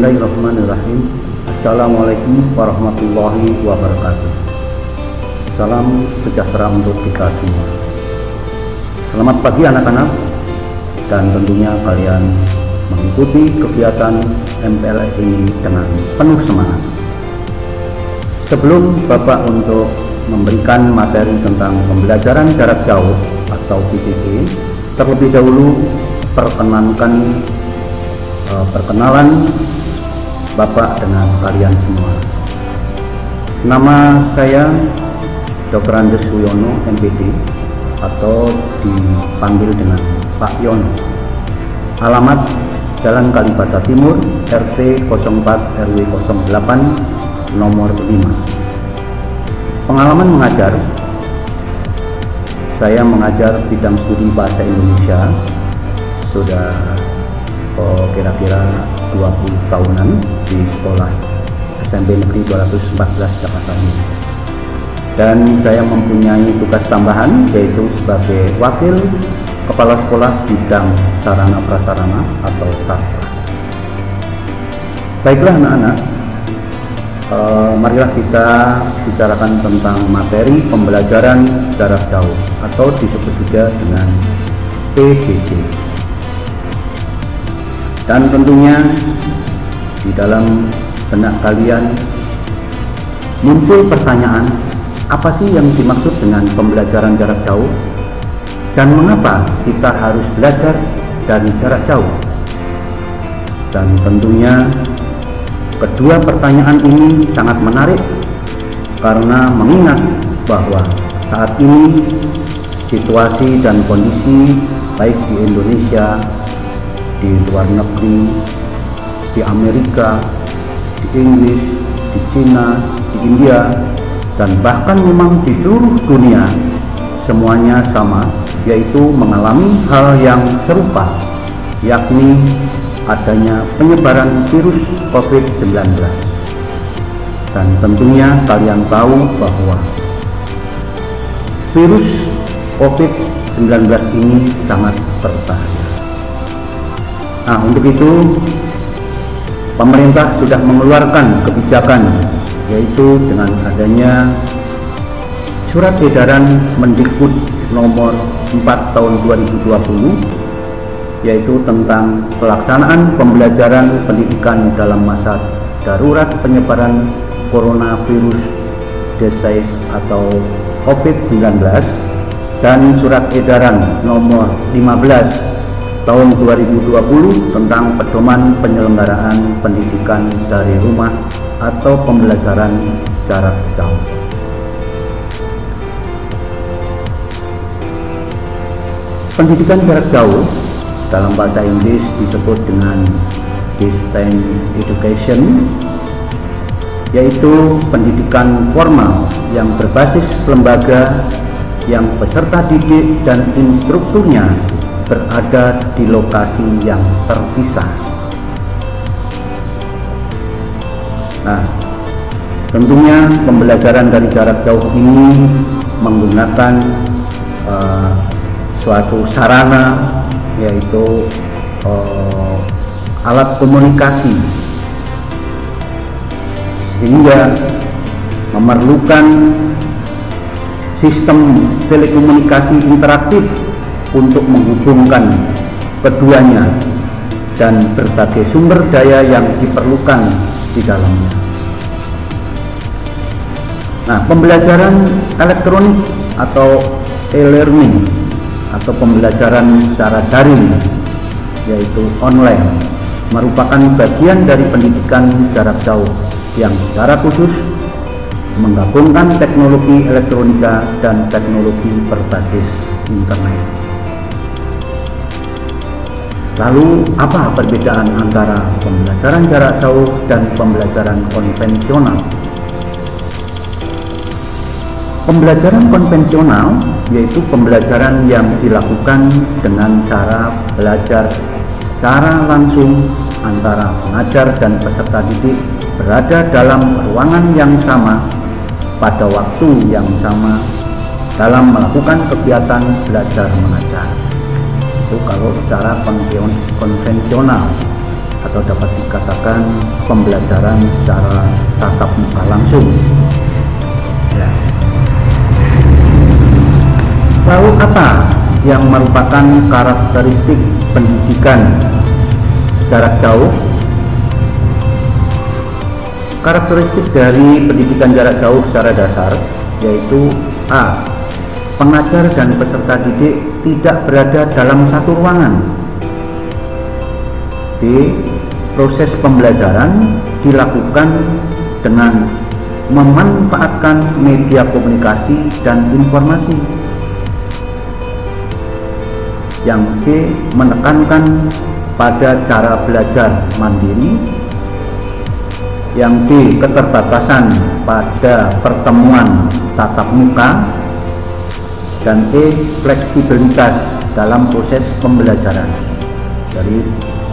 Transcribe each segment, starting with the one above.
Bismillahirrahmanirrahim. Assalamualaikum warahmatullahi wabarakatuh. Salam sejahtera untuk kita semua. Selamat pagi anak-anak, dan tentunya kalian mengikuti kegiatan MPLS ini dengan penuh semangat. Sebelum Bapak untuk memberikan materi tentang pembelajaran jarak jauh atau PJJ, terlebih dahulu perkenalan Bapak dengan kalian semua. Nama saya Dr. Andes Suyono, MPD, atau dipanggil dengan Pak Yono. Alamat Jalan Kalibata Timur, RT 04 RW 08, nomor 5. Pengalaman mengajar, saya mengajar bidang studi bahasa Indonesia sudah kira-kira 20 tahunan di sekolah SMP Negeri 214 Jakarta ini. Dan saya mempunyai tugas tambahan, yaitu sebagai wakil kepala sekolah bidang sarana prasarana atau Sarpras. Baiklah anak-anak, marilah kita bicarakan tentang materi pembelajaran jarak jauh atau disebut juga dengan PJJ. Dan tentunya di dalam benak kalian muncul pertanyaan, apa sih yang dimaksud dengan pembelajaran jarak jauh? Dan mengapa kita harus belajar dari jarak jauh? Dan tentunya kedua pertanyaan ini sangat menarik karena mengingat bahwa saat ini situasi dan kondisi baik di Indonesia, di luar negeri, di Amerika, di Inggris, di Cina, di India, dan bahkan memang di seluruh dunia semuanya sama, yaitu mengalami hal yang serupa, yakni adanya penyebaran virus COVID-19. Dan tentunya kalian tahu bahwa virus COVID-19 ini sangat berbahaya. Nah, untuk itu pemerintah sudah mengeluarkan kebijakan, yaitu dengan adanya surat edaran Mendikbud nomor 4 tahun 2020, yaitu tentang pelaksanaan pembelajaran pendidikan dalam masa darurat penyebaran coronavirus disease atau COVID-19, dan surat edaran nomor 15 tahun 2020 tentang pedoman penyelenggaraan pendidikan dari rumah atau pembelajaran jarak jauh. Pendidikan jarak jauh dalam bahasa Inggris disebut dengan distance education, yaitu pendidikan formal yang berbasis lembaga yang peserta didik dan instrukturnya berada di lokasi yang terpisah. Nah, tentunya pembelajaran dari jarak jauh ini menggunakan suatu sarana, yaitu alat komunikasi, sehingga memerlukan sistem telekomunikasi interaktif untuk menghubungkan keduanya dan berbagai sumber daya yang diperlukan di dalamnya. Nah, pembelajaran elektronik atau e-learning atau pembelajaran secara daring, yaitu online, merupakan bagian dari pendidikan jarak jauh yang secara khusus menggabungkan teknologi elektronika dan teknologi berbasis internet. Lalu apa perbedaan antara pembelajaran jarak jauh dan pembelajaran konvensional? Pembelajaran konvensional yaitu pembelajaran yang dilakukan dengan cara belajar secara langsung antara pengajar dan peserta didik berada dalam ruangan yang sama pada waktu yang sama dalam melakukan kegiatan belajar mengajar. Itu kalau secara konvensional atau dapat dikatakan pembelajaran secara tatap muka langsung. Ya. Lalu apa yang merupakan karakteristik pendidikan jarak jauh? Karakteristik dari pendidikan jarak jauh secara dasar yaitu A. Pengajar dan peserta didik tidak berada dalam satu ruangan. B. Proses pembelajaran dilakukan dengan memanfaatkan media komunikasi dan informasi. Yang C. Menekankan pada cara belajar mandiri. Yang D. Keterbatasan pada pertemuan tatap muka. Dan E. Fleksibilitas dalam proses pembelajaran. Jadi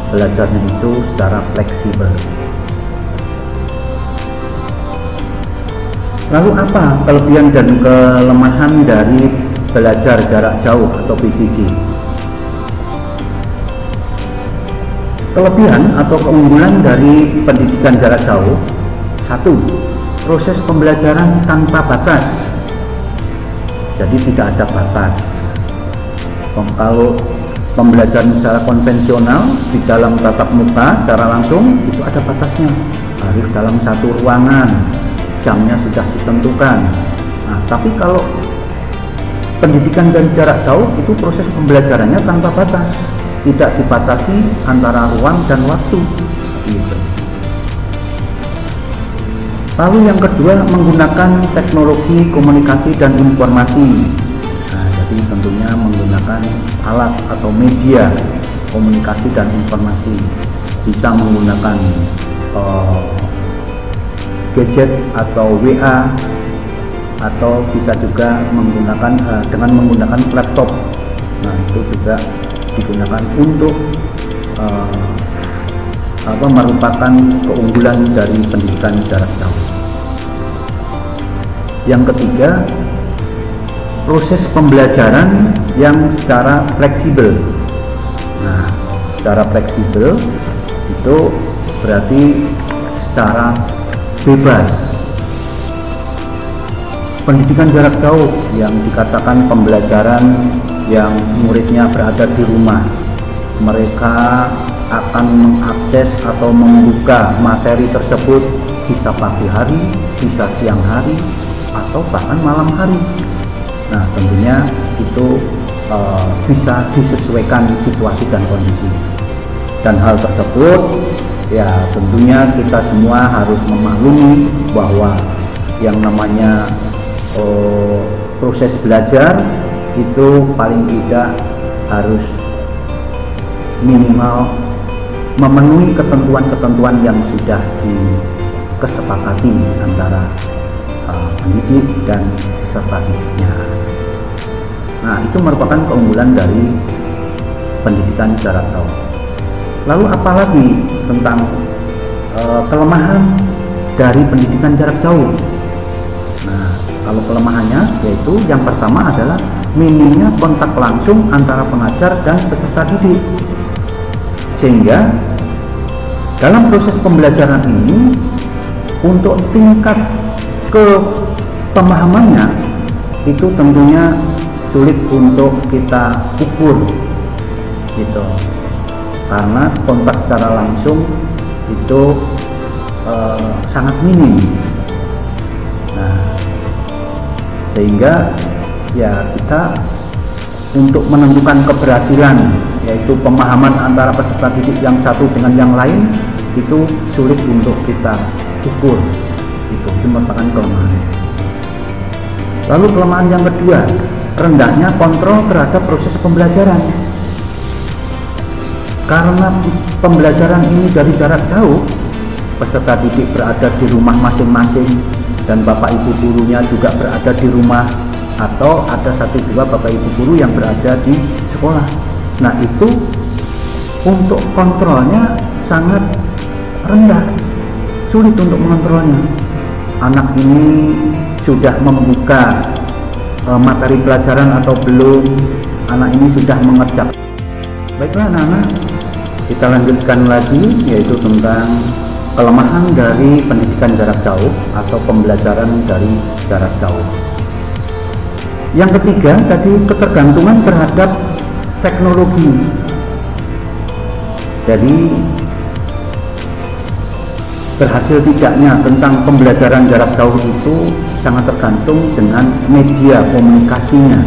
belajarnya itu secara fleksibel. Lalu apa kelebihan dan kelemahan dari belajar jarak jauh atau PJJ? Kelebihan atau keunggulan dari pendidikan jarak jauh: 1. Proses pembelajaran tanpa batas. Jadi tidak ada batas. Kalau pembelajaran secara konvensional di dalam tatap muka secara langsung itu ada batasnya, harus dalam satu ruangan, jamnya sudah ditentukan. Nah, tapi kalau pendidikan dari jarak jauh itu proses pembelajarannya tanpa batas, tidak dibatasi antara ruang dan waktu gitu. Lalu yang kedua, menggunakan teknologi komunikasi dan informasi. Nah, jadi tentunya menggunakan alat atau media komunikasi dan informasi, bisa menggunakan gadget atau WA, atau bisa juga menggunakan dengan menggunakan laptop. Nah, itu juga digunakan untuk merupakan keunggulan dari pendidikan jarak jauh. Yang ketiga, proses pembelajaran yang secara fleksibel. Nah, secara fleksibel itu berarti secara bebas. Pendidikan jarak jauh yang dikatakan pembelajaran yang muridnya berada di rumah, mereka akan mengakses atau membuka materi tersebut bisa pagi hari, bisa siang hari, atau bahkan malam hari. Nah, tentunya itu bisa disesuaikan situasi dan kondisi. Dan hal tersebut ya tentunya kita semua harus memaklumi bahwa yang namanya proses belajar itu paling tidak harus minimal memenuhi ketentuan-ketentuan yang sudah disepakati antara pendidik dan peserta didiknya. Nah, itu merupakan keunggulan dari pendidikan jarak jauh. Lalu apalagi tentang kelemahan dari pendidikan jarak jauh? Nah, kalau kelemahannya yaitu yang pertama adalah minimnya kontak langsung antara pengajar dan peserta didik, sehingga dalam proses pembelajaran ini untuk tingkat pemahamannya itu tentunya sulit untuk kita ukur gitu, karena kontak secara langsung itu sangat minim. Nah, sehingga ya kita untuk menentukan keberhasilan yaitu pemahaman antara peserta didik yang satu dengan yang lain itu sulit untuk kita ukur. Itu merupakan kelemahan. Lalu kelemahan yang kedua, rendahnya kontrol terhadap proses pembelajaran. Karena pembelajaran ini dari jarak jauh, peserta didik berada di rumah masing-masing dan bapak ibu gurunya juga berada di rumah, atau ada satu dua bapak ibu guru yang berada di sekolah. Nah, itu untuk kontrolnya sangat rendah, sulit untuk mengontrolnya. Anak ini sudah membuka materi pelajaran atau belum, anak ini sudah mengerjakan. Baiklah anak-anak, Kita lanjutkan lagi, yaitu tentang kelemahan dari pendidikan jarak jauh atau pembelajaran dari jarak jauh. Yang ketiga tadi, ketergantungan terhadap teknologi. Jadi berhasil tidaknya tentang pembelajaran jarak jauh itu sangat tergantung dengan media komunikasinya,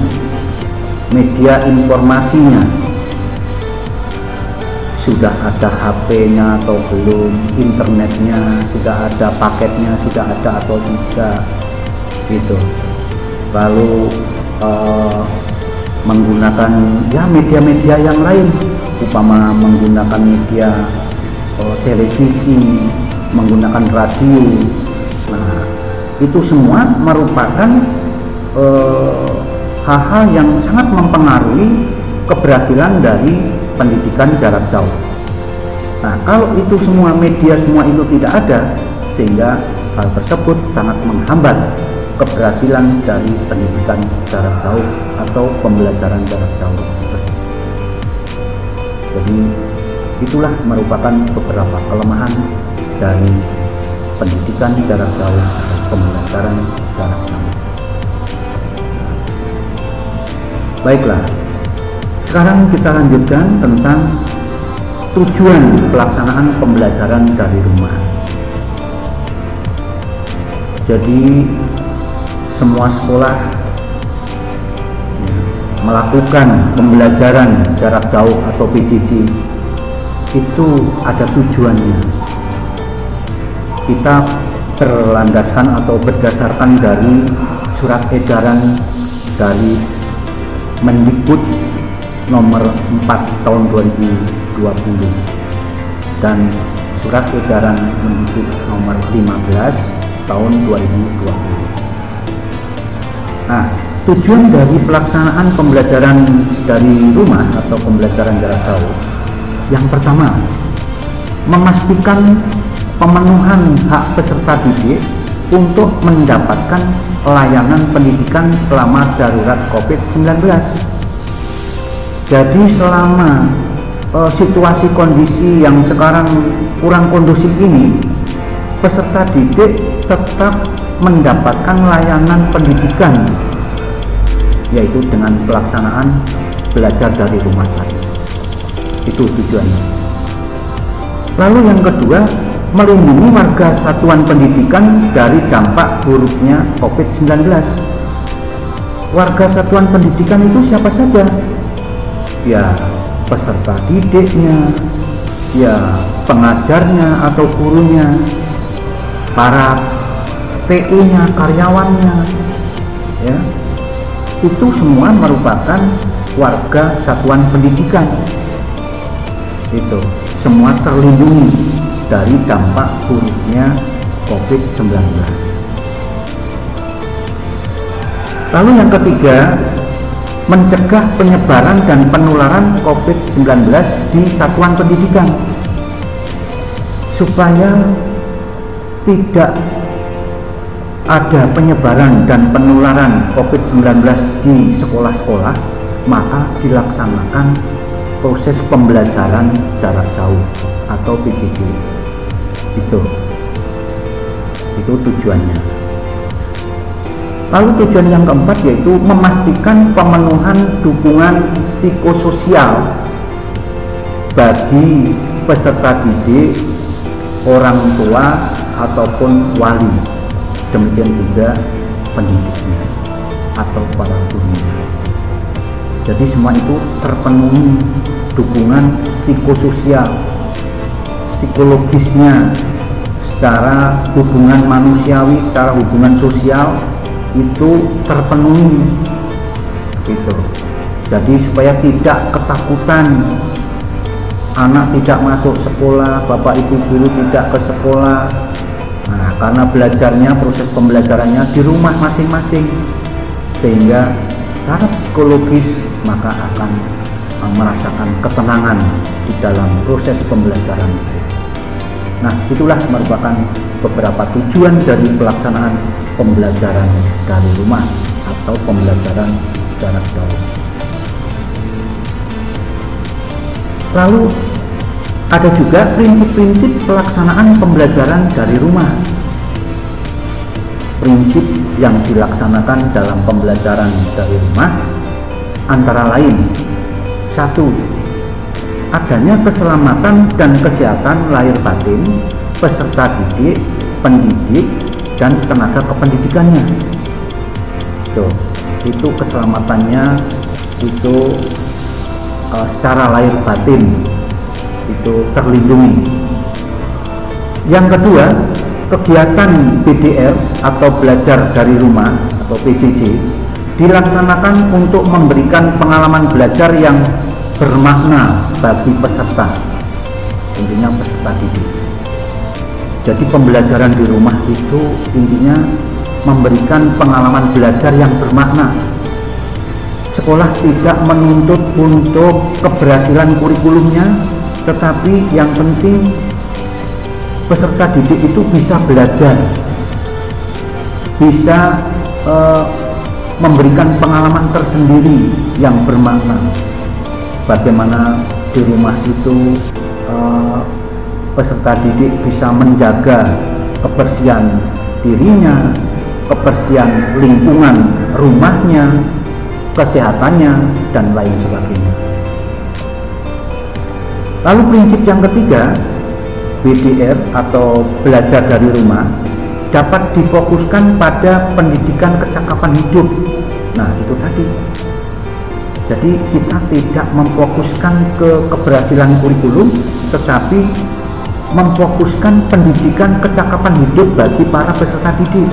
media informasinya. Sudah ada HP-nya atau belum, internetnya sudah ada, paketnya sudah ada atau tidak, gitu. Lalu menggunakan ya media-media yang lain, upama menggunakan media televisi, menggunakan radio. Nah, itu semua merupakan hal-hal yang sangat mempengaruhi keberhasilan dari pendidikan jarak jauh. Nah, kalau itu semua media semua itu tidak ada, sehingga hal tersebut sangat menghambat keberhasilan dari pendidikan jarak jauh atau pembelajaran jarak jauh. Jadi itulah merupakan beberapa kelemahan dari pendidikan jarak jauh atau pembelajaran jarak jauh. Baiklah, sekarang kita lanjutkan tentang tujuan pelaksanaan pembelajaran dari rumah. Jadi semua sekolah melakukan pembelajaran jarak jauh atau PJJ itu ada tujuannya. Kita berlandaskan atau berdasarkan dari surat edaran dari Mendikbud nomor 4 tahun 2020 dan surat edaran Mendikbud nomor 15 tahun 2020. Nah, tujuan dari pelaksanaan pembelajaran dari rumah atau pembelajaran jarak jauh, yang pertama, memastikan pemenuhan hak peserta didik untuk mendapatkan layanan pendidikan selama darurat COVID-19. Jadi selama situasi kondisi yang sekarang kurang kondusif ini, peserta didik tetap mendapatkan layanan pendidikan, yaitu dengan pelaksanaan belajar dari rumah tadi. Itu tujuannya. Lalu yang kedua, melindungi warga satuan pendidikan dari dampak buruknya COVID-19. Warga satuan pendidikan itu siapa saja? Ya, peserta didiknya, ya pengajarnya atau gurunya, para TU-nya, karyawannya, ya, itu semua merupakan warga satuan pendidikan. Itu semua terlindungi dari dampak buruknya COVID-19. Lalu yang ketiga, mencegah penyebaran dan penularan COVID-19 di satuan pendidikan supaya tidak ada penyebaran dan penularan COVID-19 di sekolah-sekolah, maka dilaksanakan proses pembelajaran jarak jauh atau PJJ. Itu tujuannya. Lalu tujuan yang keempat yaitu memastikan pemenuhan dukungan psikososial bagi peserta didik, orang tua ataupun wali, demikian juga pendidiknya atau para gurunya. Jadi semua itu terpenuhi dukungan psikososial, psikologisnya, secara hubungan manusiawi, secara hubungan sosial itu terpenuhi, gitu. Jadi supaya tidak ketakutan, anak tidak masuk sekolah, bapak ibu guru tidak ke sekolah. Nah, karena belajarnya, proses pembelajarannya di rumah masing-masing, sehingga secara psikologis maka akan merasakan ketenangan di dalam proses pembelajaran itu. Nah, itulah merupakan beberapa tujuan dari pelaksanaan pembelajaran dari rumah atau pembelajaran jarak jauh. Lalu Ada juga prinsip-prinsip pelaksanaan pembelajaran dari rumah. Prinsip yang dilaksanakan dalam pembelajaran dari rumah antara lain: 1. Adanya keselamatan dan kesehatan lahir batin peserta didik, pendidik, dan tenaga kependidikannya. Itu keselamatannya itu secara lahir batin itu terlindungi. Yang kedua, kegiatan BDR atau belajar dari rumah atau PJJ dilaksanakan untuk memberikan pengalaman belajar yang bermakna bagi peserta, intinya peserta didik. Jadi pembelajaran di rumah itu intinya memberikan pengalaman belajar yang bermakna. Sekolah tidak menuntut untuk keberhasilan kurikulumnya, tetapi yang penting peserta didik itu bisa belajar, bisa memberikan pengalaman tersendiri yang bermakna. Bagaimana di rumah itu peserta didik bisa menjaga kebersihan dirinya, kebersihan lingkungan rumahnya, kesehatannya, dan lain sebagainya. Lalu prinsip yang ketiga, BDR atau belajar dari rumah dapat difokuskan pada pendidikan kecakapan hidup. Nah, itu tadi. Jadi kita tidak memfokuskan ke keberhasilan kurikulum, tetapi memfokuskan pendidikan kecakapan hidup bagi para peserta didik,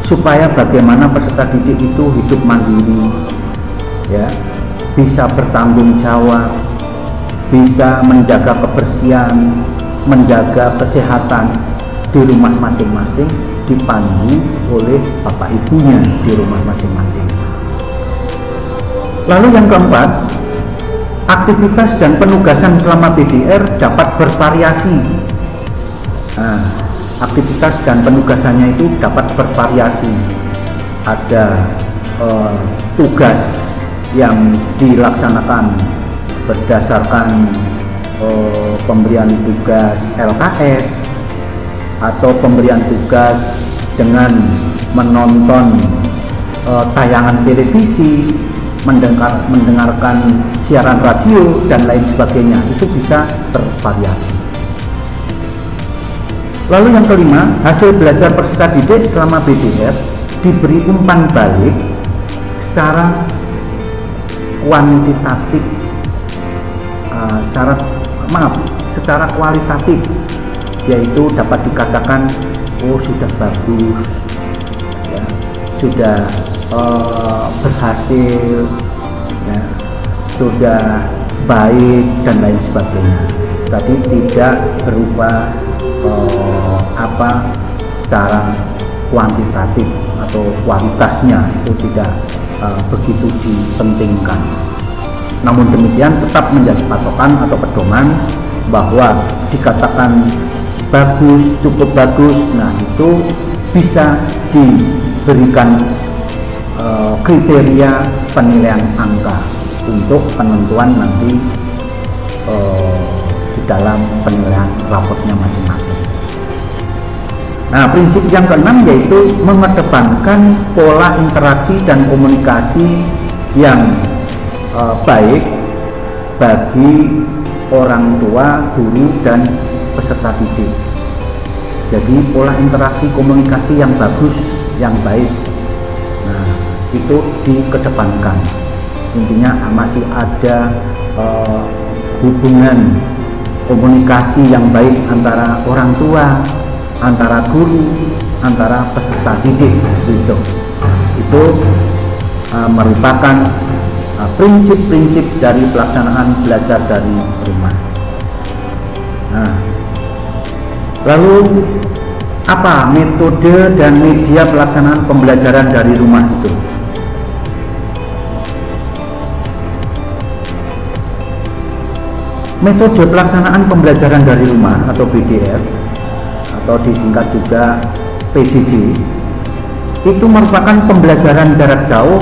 supaya bagaimana peserta didik itu hidup mandiri, ya, bisa bertanggung jawab, bisa menjaga kebersihan, menjaga kesehatan di rumah masing-masing, dipandu oleh bapak ibunya di rumah masing-masing. Lalu yang keempat, aktivitas dan penugasan selama BDR dapat bervariasi. Nah, aktivitas dan penugasannya itu dapat bervariasi. Ada tugas yang dilaksanakan berdasarkan pemberian tugas LKS, atau pemberian tugas dengan menonton tayangan televisi, mendengarkan siaran radio, dan lain sebagainya. Itu bisa bervariasi. Lalu yang kelima, hasil belajar peserta didik selama BDR diberi umpan balik secara kuantitatif, secara kualitatif, yaitu dapat dikatakan sudah bagus, ya, sudah berhasil, ya, sudah baik, dan lain sebagainya. Tapi tidak berupa secara kuantitatif atau kualitasnya itu tidak begitu dipentingkan. Namun demikian tetap menjadi patokan atau pedoman bahwa dikatakan bagus, cukup bagus, nah itu bisa diberikan kriteria penilaian angka untuk penentuan nanti di dalam penilaian raportnya masing-masing. Nah, prinsip yang keenam yaitu mengedepankan pola interaksi dan komunikasi yang baik bagi orang tua, guru, dan peserta didik. Jadi pola interaksi komunikasi yang bagus, yang baik, nah itu dikedepankan. Intinya masih ada hubungan komunikasi yang baik antara orang tua, antara guru, antara peserta didik, gitu. Itu merupakan prinsip-prinsip dari pelaksanaan belajar dari rumah. Nah, lalu apa metode dan media pelaksanaan pembelajaran dari rumah itu? Metode pelaksanaan pembelajaran dari rumah atau BDR atau disingkat juga PJJ itu merupakan pembelajaran jarak jauh